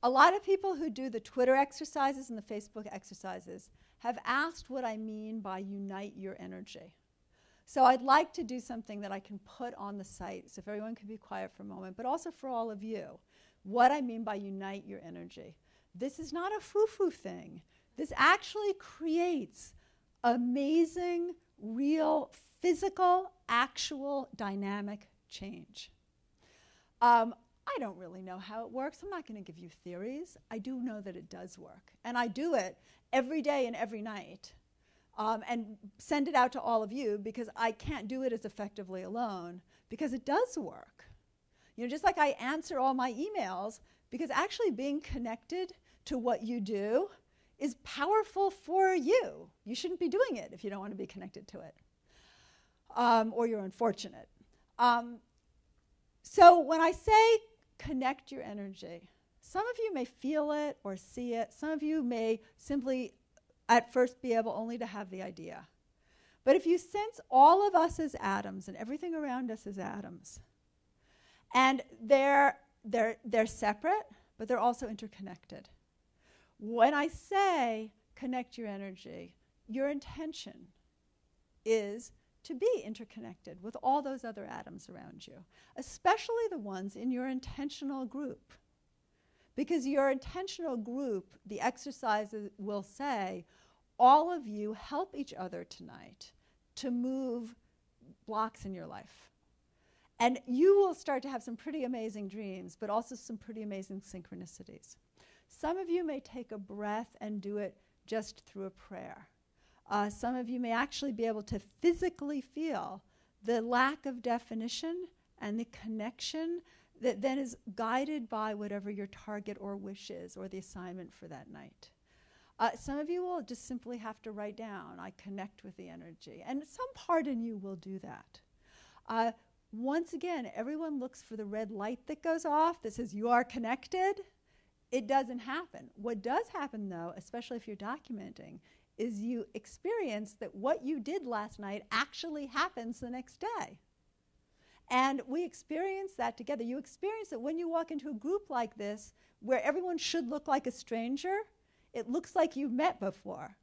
A lot of people who do the Twitter exercises and the Facebook exercises have asked what I mean by unite your energy. So I'd like to do something that I can put on the site, so if everyone could be quiet for a moment, but also for all of you, what I mean by unite your energy. This is not a foo-foo thing. This actually creates amazing, real, physical, actual, dynamic change. I don't really know how it works. I'm not going to give you theories. I do know that it does work. And I do it every day and every night and send it out to all of you because I can't do it as effectively alone because it does work. You know, just like I answer all my emails because actually being connected to what you do is powerful for you. You shouldn't be doing it if you don't want to be connected to it or you're unfortunate. So when I say connect your energy, some of you may feel it or see it. Some of you may simply at first be able only to have the idea. But if you sense all of us as atoms and everything around us as atoms, and they're separate, but they're also interconnected. When I say connect your energy, your intention is to be interconnected with all those other atoms around you, especially the ones in your intentional group. Because your intentional group, the exercises will say, all of you help each other tonight to move blocks in your life. And you will start to have some pretty amazing dreams, but also some pretty amazing synchronicities. Some of you may take a breath and do it just through a prayer. Some of you may actually be able to physically feel the lack of definition and the connection that then is guided by whatever your target or wish is or the assignment for that night. Some of you will just simply have to write down, I connect with the energy. And some part in you will do that. Once again, everyone looks for the red light that goes off that says you are connected. It doesn't happen. What does happen, though, especially if you're documenting, is you experience that what you did last night actually happens the next day. And we experience that together. You experience it when you walk into a group like this where everyone should look like a stranger. It looks like you've met before.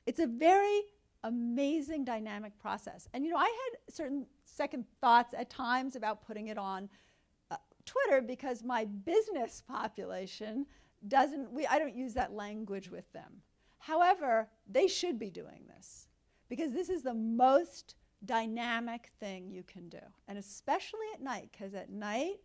It's a very amazing dynamic process. And you know, I had certain second thoughts at times about putting it on Twitter because my business population I don't use that language with them. However, they should be doing this because this is the most dynamic thing you can do. And especially at night, because at night,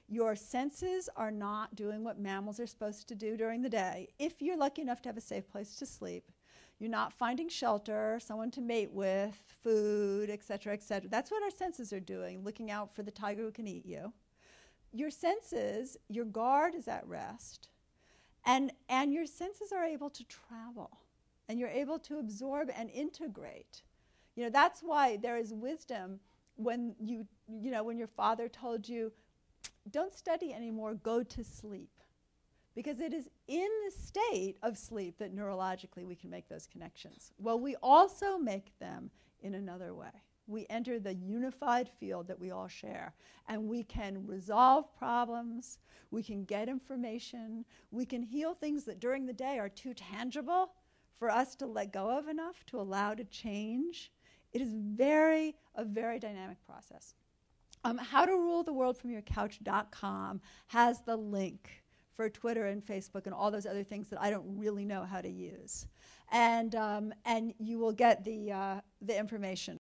your senses are not doing what mammals are supposed to do during the day. If you're lucky enough to have a safe place to sleep, you're not finding shelter, someone to mate with, food, et cetera, et cetera. That's what our senses are doing, looking out for the tiger who can eat you. Your senses, your guard is at rest. And your senses are able to travel, and you're able to absorb and integrate. You know, that's why there is wisdom when when your father told you, don't study anymore, go to sleep. Because it is in the state of sleep that neurologically we can make those connections. Well, we also make them in another way. We enter the unified field that we all share, and we can resolve problems, we can get information, we can heal things that during the day are too tangible for us to let go of enough to allow to change. It is a very dynamic process. HowToRuleTheWorldFromYourCouch.com has the link for Twitter and Facebook and all those other things that I don't really know how to use. And you will get the information.